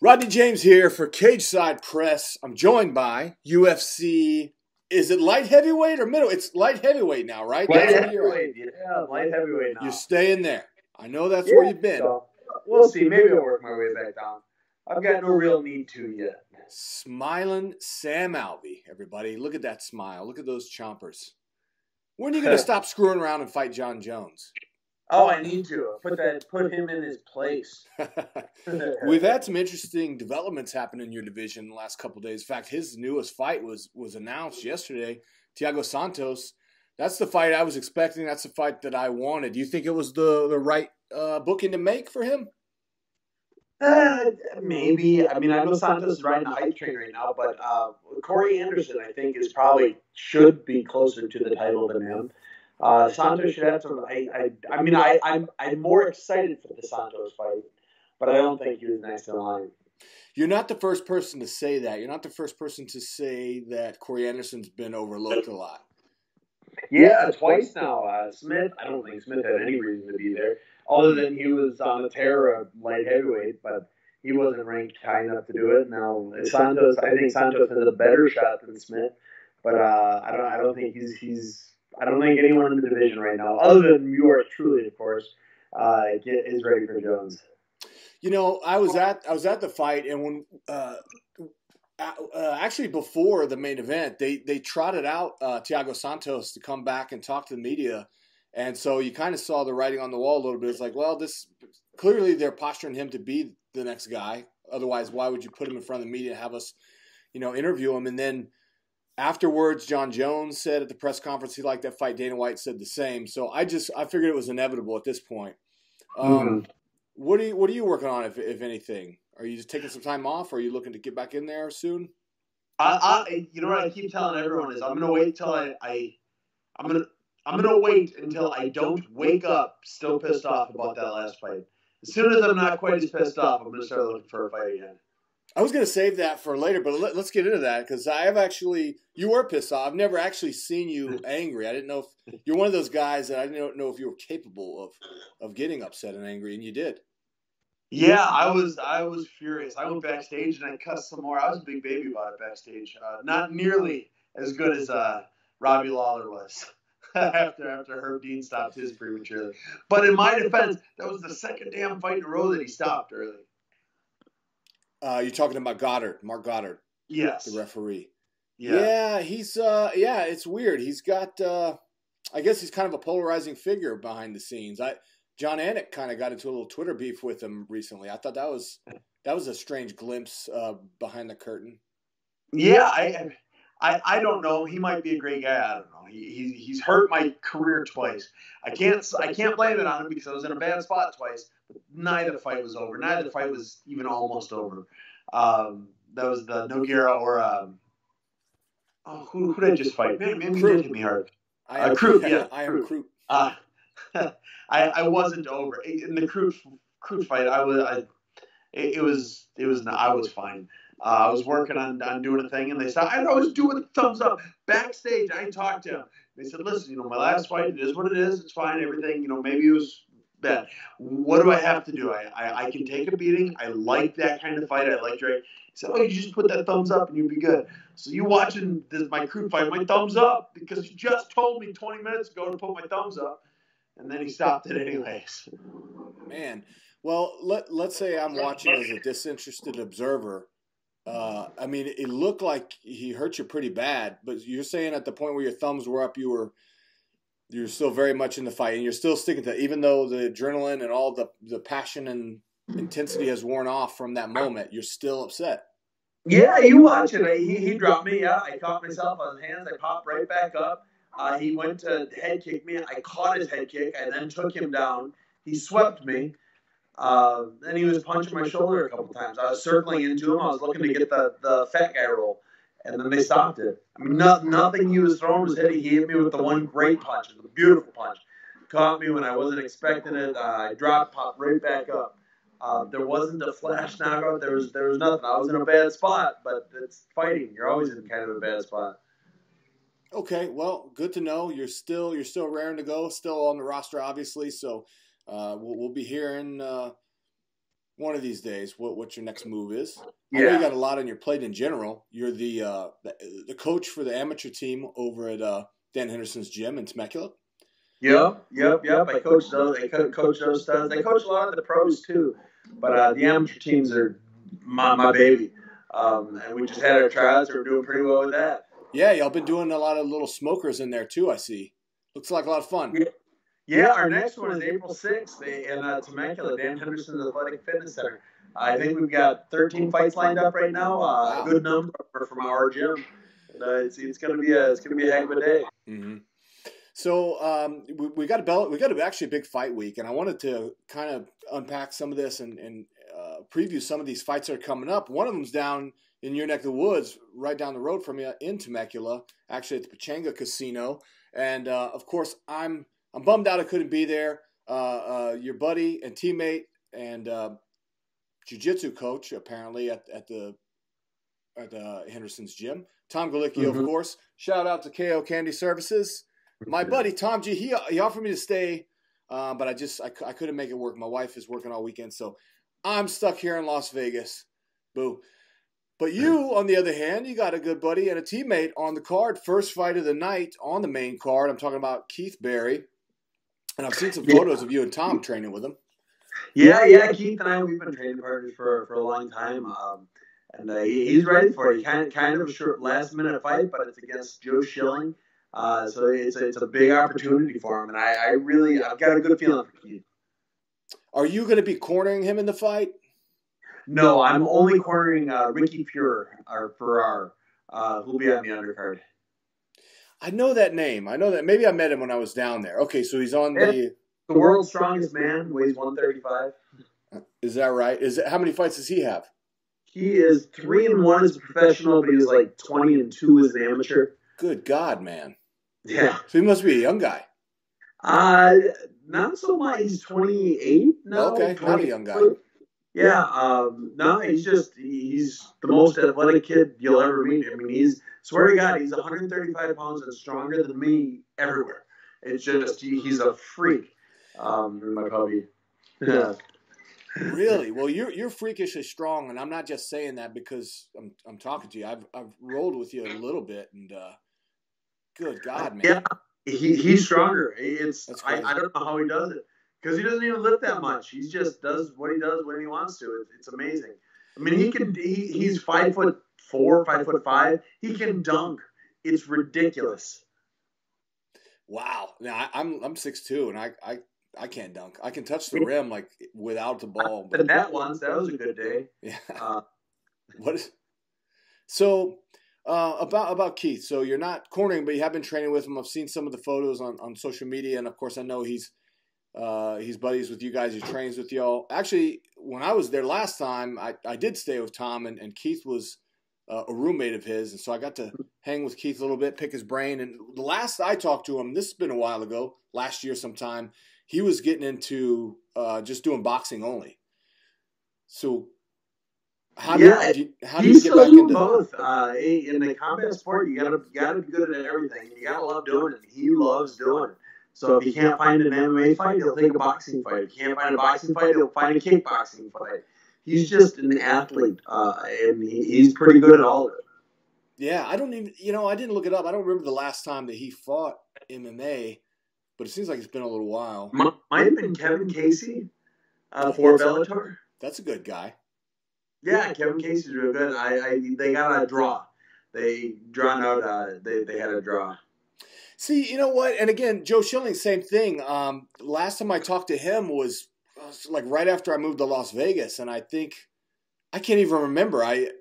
Rodney James here for Cage Side Press. I'm joined by UFC. Is it light heavyweight or middle? It's light heavyweight now, right? Light heavyweight, yeah, light heavyweight now. You're staying there. I know that's where you've been. So, we'll see. Maybe I'll work my way back down. I've got no real need to yet. Smilin Sam Alvey, everybody. Look at that smile. Look at those chompers. When are you going to stop screwing around and fight John Jones? Oh, I need to. Put him in his place. We've had some interesting developments happen in your division in the last couple of days. In fact, his newest fight was announced yesterday. Thiago Santos. That's the fight I was expecting. That's the fight that I wanted. Do you think it was the right booking to make for him? Maybe. I mean, I know Santos is riding the hype train right now, but Corey Anderson, I think, should be closer to the title than him. Santos should have some. I'm more excited for the Santos fight, but I don't think he was next in line. You're not the first person to say that. You're not the first person to say that Corey Anderson's been overlooked a lot. Yeah, twice now. Smith, I don't think Smith had any reason to be there, other than he was on the tear of light heavyweight, but he wasn't ranked high enough to do it. Now Santos, I think Santos has a better shot than Smith, but I don't think I don't think anyone in the division right now, other than yours truly, of course, is ready for Jones. You know, I was at the fight, and when actually before the main event, they trotted out Thiago Santos to come back and talk to the media, and so you kind of saw the writing on the wall a little bit. It's like, well, this clearly they're posturing him to be the next guy. Otherwise, why would you put him in front of the media and have us, interview him? And then afterwards, John Jones said at the press conference he liked that fight. Dana White said the same. So I figured it was inevitable at this point. What are you working on, if anything? Are you just taking some time off, or are you looking to get back in there soon? You know what I keep telling everyone is I'm gonna wait till I'm gonna wait until I don't wake up still pissed off about that last fight. As soon as I'm not quite as pissed off, I'm gonna start looking for a fight again. I was going to save that for later, but let's get into that, because you were pissed off. I've never actually seen you angry. I didn't know if you're one of those guys that I didn't know if you were capable of getting upset and angry, and you did. Yeah, I was furious. I went backstage and I cussed some more. I was a big baby about it backstage. Not nearly as good as Robbie Lawler was after Herb Dean stopped his prematurely. But in my defense, that was the second damn fight in a row that he stopped early. You're talking about Mark Goddard. Yes. The referee. Yeah. He's it's weird. He's got I guess he's kind of a polarizing figure behind the scenes. John Anik kind of got into a little Twitter beef with him recently. I thought that was a strange glimpse behind the curtain. Yeah, I don't know. He might be a great guy. I don't know. He's hurt my career twice. I can't blame it on him because I was in a bad spot twice. But neither fight was over. Neither fight was even almost over. That was the Nogueira or who did I just fight? Maybe you did hit me hard. Crute, yeah. I am Crute. I wasn't over in the Crute fight. I was fine. I was working on doing a thing, and they said I was doing a thumbs up backstage. I talked to him. They said, "Listen, my last fight, it is what it is. It's fine. Everything, maybe it was bad. What do I have to do? I can take a beating. I like that kind of fight. I like Drake." He said, "Oh, you just put that thumbs up, and you'll be good." So you watching my Crute fight, my thumbs up, because you just told me 20 minutes ago to put my thumbs up, and then he stopped it anyways. Man, well, let's say I'm watching as a disinterested observer. I mean, it looked like he hurt you pretty bad, but you're saying at the point where your thumbs were up, you're still very much in the fight, and you're still sticking to it, even though the adrenaline and all the passion and intensity has worn off from that moment. You're still upset. Yeah, you watch it. He dropped me. Yeah, I caught myself on his hands. I popped right back up. He went to head kick me. I caught his head kick. I then took him down. He swept me. Then he was punching my shoulder a couple times. I was circling into him. I was looking to get the fat guy roll, and then they stopped it. I mean, nothing he was throwing was hitting. He hit me with the one great punch, the beautiful punch. Caught me when I wasn't expecting it. I dropped, popped right back up. There wasn't a flash knockout. There was nothing. I was in a bad spot, but it's fighting. You're always in kind of a bad spot. Okay, well, good to know. You're still raring to go, still on the roster, obviously. So we'll be hearing one of these days what your next move is. I know you got a lot on your plate in general. You're the coach for the amateur team over at Dan Henderson's gym in Temecula. Yep. I coach those. I coach those studs. I coach a lot of the pros too, but the amateur teams are my baby. And we just had our tryouts. We're doing pretty well with that. Yeah, y'all been doing a lot of little smokers in there too. I see. Looks like a lot of fun. Yeah, our next one is April 6th in Temecula, Dan Henderson's Athletic Fitness Center. I think we've got 13 fights lined up right now. Wow. A good number from our gym. It's gonna be a heck of a day. Mm-hmm. So we got actually a big fight week, and I wanted to kind of unpack some of this and preview some of these fights that are coming up. One of them's down in your neck of the woods, right down the road from you in Temecula, actually at the Pachanga Casino. And of course, I'm bummed out I couldn't be there. Your buddy and teammate and jiu-jitsu coach apparently at Henderson's gym, Tom Galicchio, of course. Shout out to KO Candy Services. My buddy Tom G, he offered me to stay, but I couldn't make it work. My wife is working all weekend, so I'm stuck here in Las Vegas. Boo. But you, on the other hand, you got a good buddy and a teammate on the card. First fight of the night on the main card. I'm talking about Keith Berry. And I've seen some photos of you and Tom training with him. Yeah. Keith and I, we've been training partners for a long time. And he's ready for it. Kind of a short last-minute fight, but it's against Joe Schilling. So it's a big opportunity for him. And I've got a good feeling for Keith. Are you going to be cornering him in the fight? No, I'm only cornering Ricky Ferrar, who'll be on the undercard. I know that name. I know that. Maybe I met him when I was down there. Okay, so he's on the world's strongest man, weighs 135. Is that right? How many fights does he have? He is 3-1 as a professional, but he was like 20-2 as an amateur. Good God, man. Yeah. So he must be a young guy. Not so much. He's 28 now. Okay, not a young guy. Yeah, no, he's the most athletic kid you'll ever meet. I mean, swear to God, he's 135 pounds and stronger than me everywhere. It's just, he's a freak, my puppy. Yeah. Really? Well, you're freakishly strong, and I'm not just saying that because I'm talking to you. I've rolled with you a little bit, and good God, man. Yeah, he's stronger. I don't know how he does it. Because he doesn't even lift that much. He just does what he does when he wants to. It's amazing. I mean, he's 5'4", 5'5". He can dunk. It's ridiculous. Wow. Now I'm 6'2", and I can't dunk. I can touch the rim like without the ball. But that was a good day. Yeah. So about Keith. So you're not cornering, but you have been training with him. I've seen some of the photos on social media, and of course I know he's buddies with you guys. He trains with y'all. Actually, when I was there last time, I did stay with Tom, and Keith was a roommate of his, and so I got to hang with Keith a little bit, pick his brain. And the last I talked to him, this has been a while ago, last year sometime, he was getting into just doing boxing only. So how do you get back into both? In the combat sport, you gotta be good at everything. You gotta love doing it. He loves doing it. So if he can't find an MMA fight, he'll take a boxing fight. If he can't find a boxing fight, he'll find a kickboxing fight. He's just an athlete, and he's pretty good at all of it. Yeah, I don't even, I didn't look it up. I don't remember the last time that he fought MMA, but it seems like it's been a little while. Might have been Kevin Casey for Bellator. That's a good guy. Yeah, Kevin Casey's real good. They got a draw. They drawn out. They had a draw. See, you know what? And again, Joe Schilling, same thing. Last time I talked to him was like right after I moved to Las Vegas, and I can't even remember. I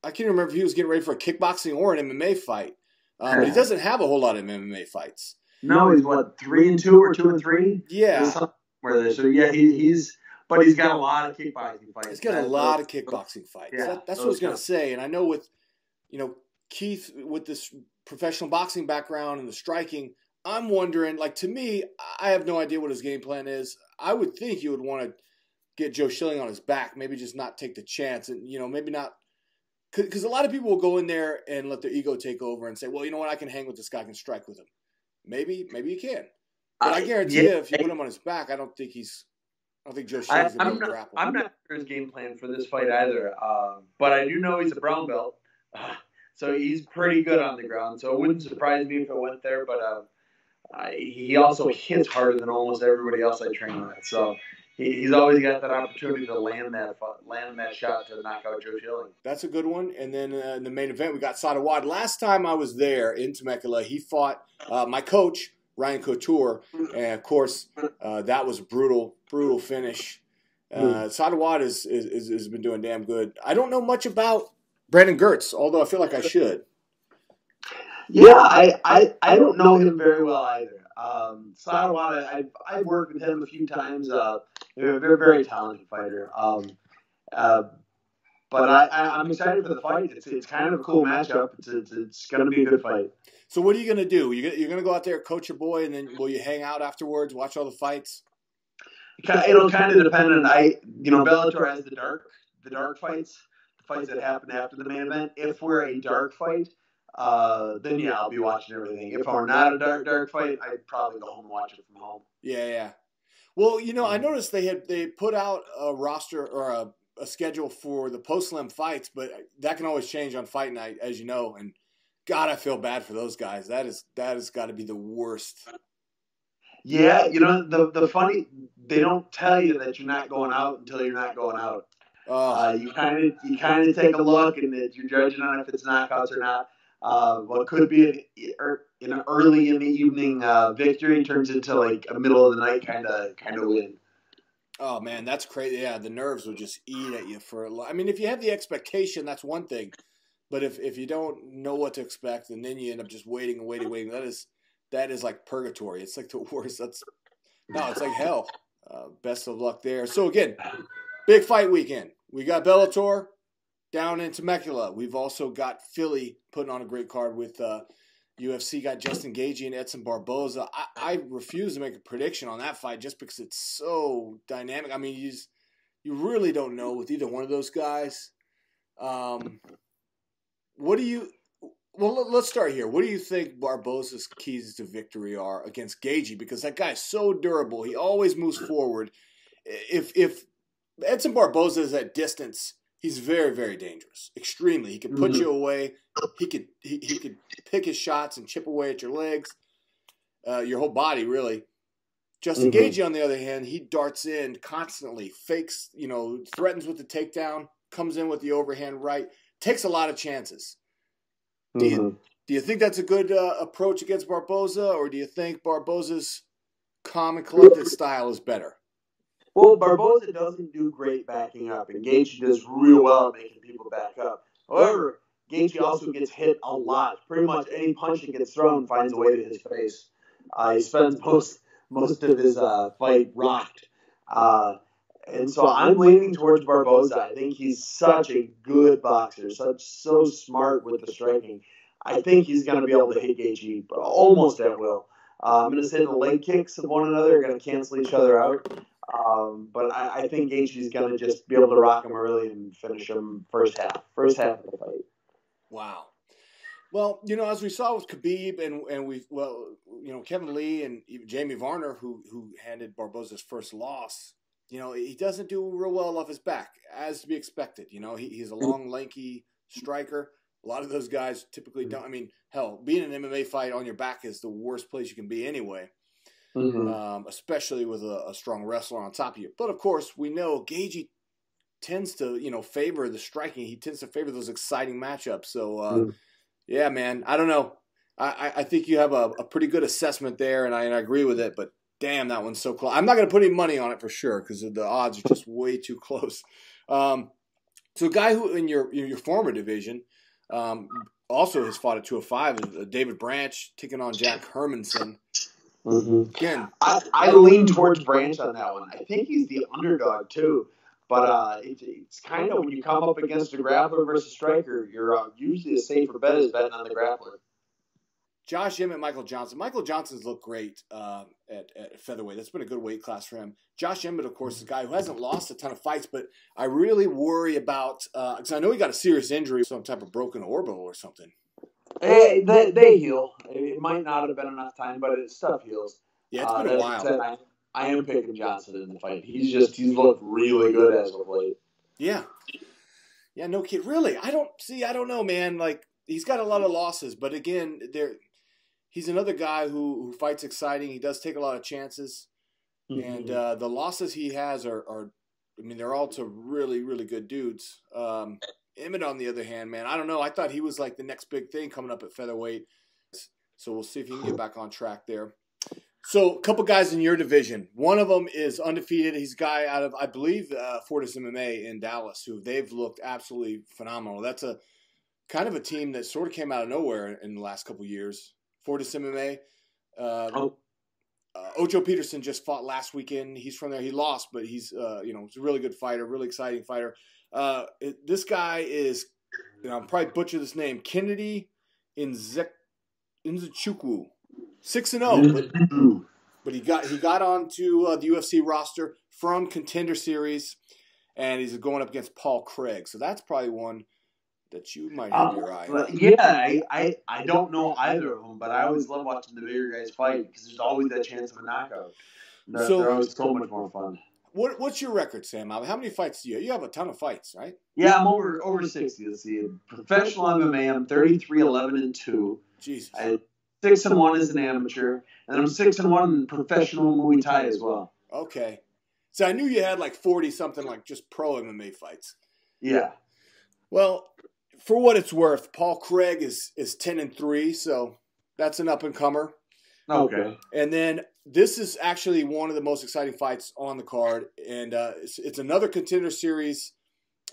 can't even remember if he was getting ready for a kickboxing or an MMA fight. But he doesn't have a whole lot of MMA fights. No, he's 3-2 or 2-3. Yeah. So yeah, but he's got a lot of kickboxing fights. He's got a lot of kickboxing fights. Yeah, that's what I was going to say. And I know with, Keith with this professional boxing background and the striking, I'm wondering, like, to me, I have no idea what his game plan is. I would think you would want to get Joe Schilling on his back, maybe just not take the chance and, maybe not. Because a lot of people will go in there and let their ego take over and say, well, you know what, I can hang with this guy, I can strike with him. Maybe you can. But I guarantee you, if you put him on his back, I don't think he's don't think Joe Shilling's going to be able to grapple. I'm not sure his game plan for this fight either. But I do know he's a brown belt. So he's pretty good on the ground. So it wouldn't surprise me if it went there. But he also hits harder than almost everybody else I train with. So he's always got that opportunity to land that shot to knock out Joe Shilling. That's a good one. And then in the main event, we got Sadawad. Last time I was there in Temecula, he fought my coach, Ryan Couture. And, of course, that was a brutal finish. Sadawad has been doing damn good. I don't know much about Brandon Gertz, although I feel like I should. Yeah, I don't know him very well either. Sadawad, I've worked with him a few times. They're a very, very talented fighter. But I'm excited for the fight. It's kind of a cool matchup. It's going to be a good fight. So what are you going to do? You're going to go out there, coach your boy, and then will you hang out afterwards, watch all the fights? It'll kind of depend on Bellator has the dark fights, the fights that happen after the main event. If we're a dark fight, then yeah, I'll be watching everything. If we're not a dark fight, I'd probably go home and watch it from home. Yeah. Well, I noticed they put out a roster or a schedule for the post-slam fights, but that can always change on fight night, as you know. And God, I feel bad for those guys. That has got to be the worst. Yeah, the funny, they don't tell you that you're not going out until you're not going out. You kind of take a look and that you're judging on if it's knockouts or not. What could be an early in the evening victory turns into like a middle of the night kind of win. Oh man, that's crazy. Yeah, the nerves will just eat at you for a lot. I mean, if you have the expectation, that's one thing, but if you don't know what to expect and then you end up just waiting, that is like purgatory. It's like the worst. It's like hell. Best of luck there. So again, big fight weekend. We got Bellator down in Temecula. We've also got Philly putting on a great card with UFC. Got Justin Gaethje and Edson Barboza. I refuse to make a prediction on that fight just because it's so dynamic. I mean, you really don't know with either one of those guys. Let's start here. What do you think Barboza's keys to victory are against Gaethje? Because that guy's so durable. He always moves forward. If Edson Barboza is at distance, he's very, very dangerous. Extremely. He can put you away. He could pick his shots and chip away at your legs, your whole body, really. Justin Gaethje, on the other hand, he darts in constantly, fakes, threatens with the takedown, comes in with the overhand right, takes a lot of chances. Do you think that's a good approach against Barboza, or do you think Barboza's calm and collected style is better? Well, Barboza doesn't do great backing up, and Gaethje does real well at making people back up. However, Gaethje also gets hit a lot. Pretty much any punch that gets thrown finds a way to his face. He spends most of his fight rocked. And so I'm leaning towards Barboza. I think he's such a good boxer, so smart with the striking. I think he's going to be able to hit Gaethje almost at will. I'm going to say the leg kicks of one another are going to cancel each other out. But I think Gaethje's going to just be able to rock him early and finish him first half of the fight. Wow. Well, as we saw with Khabib and Kevin Lee and even Jamie Varner, who handed Barboza's first loss, he doesn't do real well off his back, as to be expected. He's a long, lanky striker. A lot of those guys typically don't. I mean, hell, being an MMA fight on your back is the worst place you can be anyway, especially with a strong wrestler on top of you. But, of course, we know Gaethje tends to, favor the striking. He tends to favor those exciting matchups. So, yeah, man, I don't know. I think you have a pretty good assessment there, and I agree with it, but damn, that one's so close. I'm not going to put any money on it for sure because the odds are just way too close. So a guy who in your former division also has fought at 205 is David Branch taking on Jack Hermanson. Again, I lean towards Branch on that one. I think he's the underdog too. But it's kind of when you come up against a grappler versus striker, you're usually a safer bet is betting on the grappler. Josh Emmett, Michael Johnson. Michael Johnson's looked great at featherweight. That's been a good weight class for him. Josh Emmett, of course, is a guy who hasn't lost a ton of fights, but I really worry about because I know he got a serious injury, some type of broken orbital or something. They heal. It might not have been enough time, but stuff heals. Yeah, it's been a while. I am picking Johnson in the fight. He's looked really good as of late. Yeah. Yeah, no kid. Really, I don't know, man. Like, he's got a lot of losses, but again, he's another guy who fights exciting. He does take a lot of chances, and the losses he has are, I mean, they're all to really, really good dudes. Emmett, on the other hand, man, I don't know. I thought he was like the next big thing coming up at featherweight, so we'll see if he can get back on track there. So, a couple guys in your division. One of them is undefeated. He's a guy out of, I believe, Fortis MMA in Dallas, who they've looked absolutely phenomenal. That's a kind of a team that sort of came out of nowhere in the last couple of years. Fortis MMA. Ojo Peterson just fought last weekend. He's from there. He lost, but he's he's a really good fighter, really exciting fighter. This guy is, I'll probably butcher this name, Kennedy Nzechukwu. 6-0, but he got onto the UFC roster from Contender Series, and he's going up against Paul Craig. So that's probably one that you might have your eye on. Yeah, I don't know either of them, but I always love watching the bigger guys fight because there's always that chance of a knockout. They're always so much more fun. What's your record, Sam? How many fights do you have? You have a ton of fights, right? Yeah, I'm over 60. Let's see. Professional MMA, I'm 33-11-2. Jesus. 6-1 as an amateur, and I'm 6-1 in professional Muay Thai as well. Okay. So I knew you had like 40-something like just pro MMA fights. Yeah. Well, for what it's worth, Paul Craig is 10-3, so that's an up-and-comer. Okay. And then this is actually one of the most exciting fights on the card, and it's another Contender Series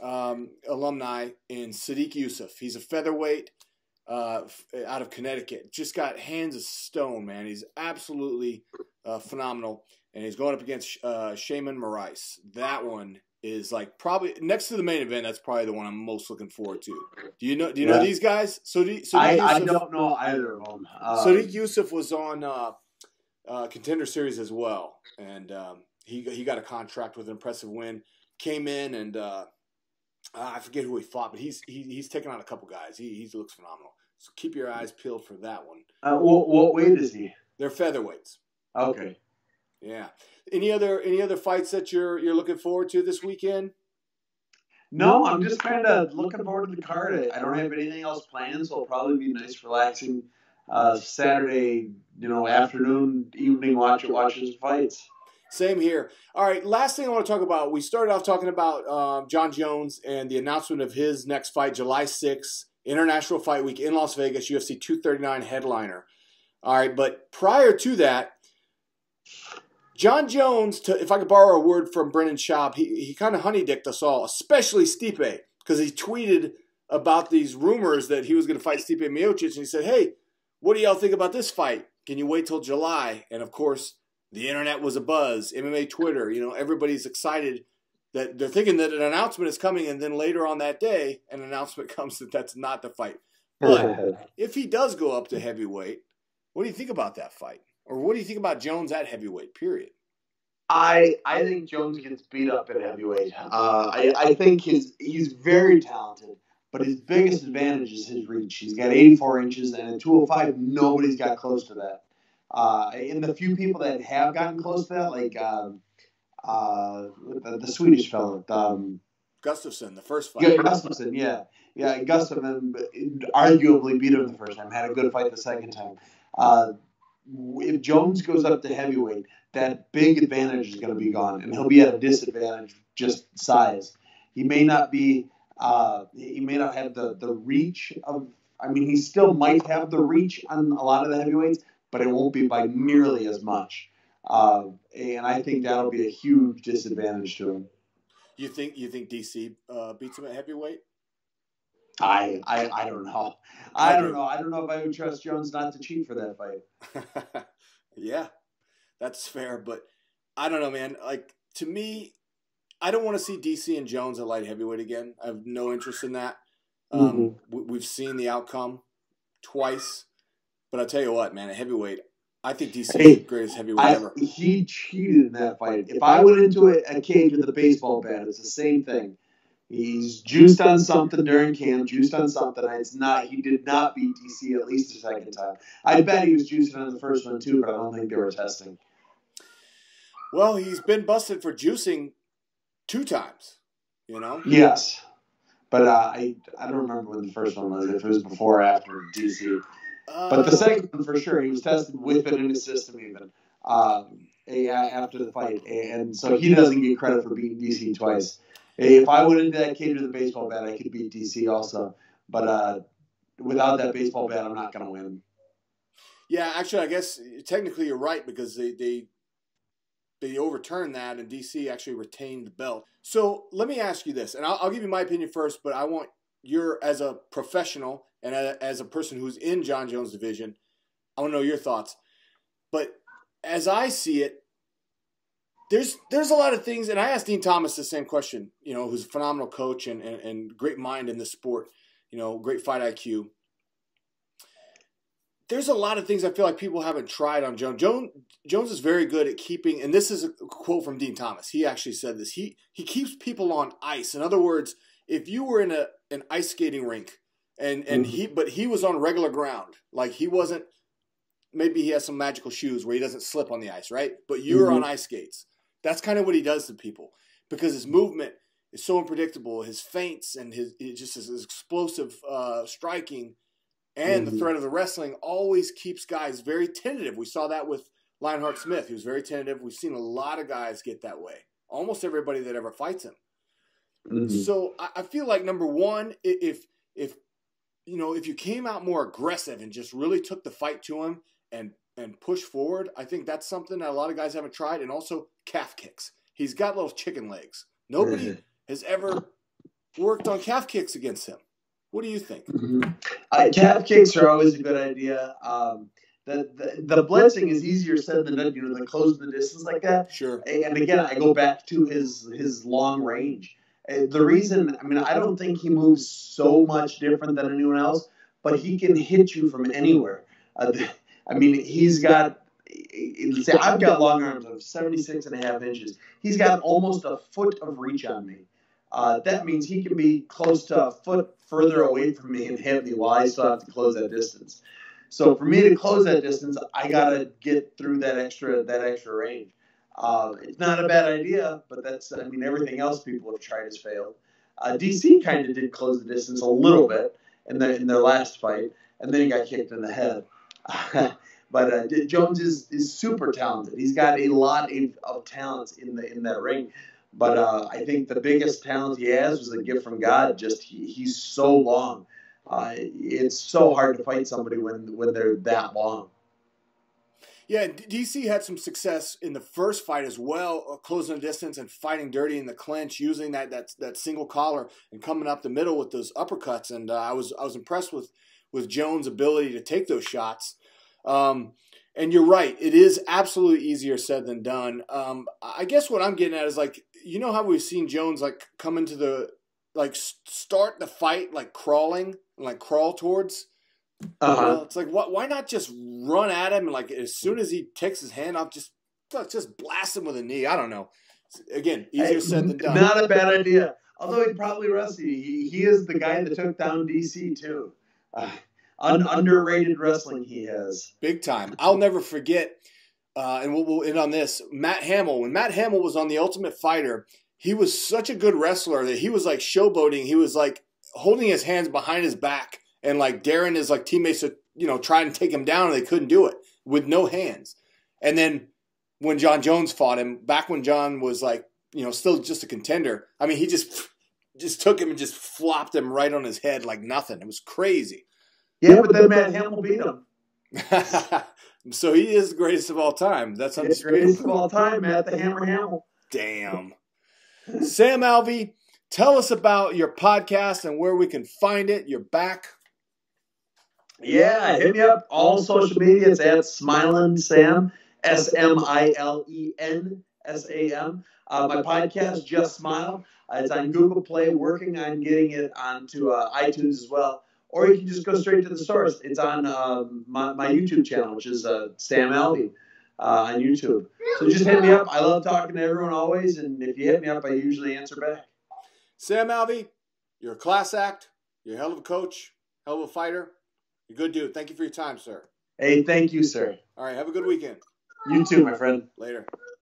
alumni in Sadiq Yusuf. He's a featherweight. Out of Connecticut. Just got hands of stone, man. He's absolutely phenomenal. And he's going up against Shaman Morais. That one is like probably next to the main event. That's probably the one I'm most looking forward to. Do you know these guys? I don't know either of them. Sadiq Yusuf was on Contender Series as well, and he got a contract with an impressive win. Came in and I forget who he fought, but he's taken on a couple guys. He looks phenomenal. So keep your eyes peeled for that one. What weight is he? They're featherweights. Okay. Yeah. Any other fights that you're looking forward to this weekend? No, I'm just kind of looking forward to the card. I don't have anything else planned, so it'll probably be nice, relaxing Saturday, afternoon, evening watching some fights. Same here. All right, last thing I want to talk about. We started off talking about John Jones and the announcement of his next fight, July 6th, International Fight Week in Las Vegas, UFC 239 headliner. All right, but prior to that, John Jones, if I could borrow a word from Brendan Schaub, he kind of honey-dicked us all, especially Stipe, because he tweeted about these rumors that he was going to fight Stipe Miocic, and he said, hey, what do y'all think about this fight? Can you wait till July? And, of course, the internet was abuzz, MMA Twitter, everybody's excited that they're thinking that an announcement is coming, and then later on that day, an announcement comes that that's not the fight. But if he does go up to heavyweight, what do you think about that fight? Or what do you think about Jones at heavyweight, period? I think Jones gets beat up at heavyweight. I think he's very talented, but his biggest advantage is his reach. He's got 84 inches, and at 205, nobody's got close to that. And the few people that have gotten close to that, like the Swedish fellow, Gustafsson, the first fight. Yeah, Gustafsson, yeah. Gustafsson arguably beat him the first time. Had a good fight the second time. If Jones goes up to heavyweight, that big advantage is going to be gone, and he'll be at a disadvantage just size. He may not be. He may not have the reach of. I mean, he still might have the reach on a lot of the heavyweights, but it won't be by nearly as much. And I think that'll be a huge disadvantage to him. You think DC beats him at heavyweight? I don't know. I don't know if I would trust Jones not to cheat for that fight. Yeah, that's fair, but I don't know, man. Like, to me, I don't want to see DC and Jones at light heavyweight again. I have no interest in that. We've seen the outcome twice, but I'll tell you what, man, at heavyweight, I think DC is the greatest heavyweight ever. He cheated in that fight. If I went into a cage with a baseball bat, it's the same thing. He's juiced on something during camp, juiced on something. He did not beat DC at least the second time. I bet he was juicing on the first one too, but I don't think they were testing. Well, he's been busted for juicing 2 times, you know? Yes. But I don't remember when the first one was, if it was before or after DC. But the second one, for sure, he was tested with it in his system even after the fight. And so he doesn't get credit for beating DC twice. If I went into that cage with a baseball bat, I could beat DC also. But without that baseball bat, I'm not going to win. Yeah, actually, I guess technically you're right because they overturned that and DC actually retained the belt. So let me ask you this, and I'll give you my opinion first, but I want your, as a professional and as a person who's in John Jones' division, I want to know your thoughts. But as I see it, there's a lot of things, and I asked Dean Thomas the same question, you know, who's a phenomenal coach and great mind in the sport, you know, great fight IQ. There's a lot of things I feel like people haven't tried on Jones. Jones is very good at keeping, and this is a quote from Dean Thomas. He actually said this. He keeps people on ice. In other words, if you were in an ice skating rink and he was on regular ground, like he wasn't, maybe he has some magical shoes where he doesn't slip on the ice, right? But you're on ice skates. That's kind of what he does to people because his movement is so unpredictable. His feints and his explosive striking. And the threat of the wrestling always keeps guys very tentative. We saw that with Lionheart Smith. He was very tentative. We've seen a lot of guys get that way. Almost everybody that ever fights him. So I feel like, number one, if you came out more aggressive and just really took the fight to him and pushed forward, I think that's something that a lot of guys haven't tried. And also calf kicks. He's got little chicken legs. Nobody has ever worked on calf kicks against him. What do you think? Calf kicks are always a good idea. The blitzing is easier said than done, the closing the distance like that. Sure. And again, I go back to his long range. The reason, I don't think he moves so much different than anyone else, but he can hit you from anywhere. He's got, I've got long arms of 76.5 inches. He's got almost a foot of reach on me. That means he can be close to a foot further away from me and hit me while I still have to close that distance. So for me to close that distance, I got to get through that extra range. It's not a bad idea, but that's, everything else people have tried has failed. DC kind of did close the distance a little bit in their last fight, and then he got kicked in the head. But Jones is super talented. He's got a lot of talents in that ring. But I think the biggest talent he has was a gift from God. Just he's so long. It's so hard to fight somebody when they're that long. Yeah, DC had some success in the first fight as well, closing the distance and fighting dirty in the clinch, using that single collar and coming up the middle with those uppercuts. And I was impressed with Jones' ability to take those shots. And you're right, it is absolutely easier said than done. I guess what I'm getting at is, like, you know how we've seen Jones come into start the fight crawling, crawl towards. It's like, why not just run at him and as soon as he takes his hand off, just blast him with a knee? I don't know. Again, easier said than done. Not a bad idea. Although he'd probably wrestle you. He is the guy that took down DC too. Underrated wrestling he has. Big time. I'll never forget, and we'll end on this, Matt Hamill. When Matt Hamill was on The Ultimate Fighter, he was such a good wrestler that he was showboating. He was holding his hands behind his back and daring his teammates to try and take him down, and they couldn't do it with no hands. And then when John Jones fought him, back when John was still just a contender, he just took him and just flopped him right on his head like nothing. It was crazy. Yeah, but then Matt Hamill beat him. So he is the greatest of all time. That's undisputed. Greatest of all time, Matt the Hammer Hamill. Damn. Sam Alvey, tell us about your podcast and where we can find it. You're back. Yeah, hit me up. All social media. It's at Smilin Sam, SMILEN SAM. My podcast, Just Smile. It's on Google Play. Working on getting it onto iTunes as well. Or you can just go straight to the source. It's on my YouTube channel, which is Sam Alvey on YouTube. So just hit me up. I love talking to everyone always, and if you hit me up, I usually answer back. Sam Alvey, you're a class act. You're a hell of a coach, hell of a fighter. You're a good dude. Thank you for your time, sir. Hey, thank you, sir. All right, have a good weekend. You too, my friend. Later.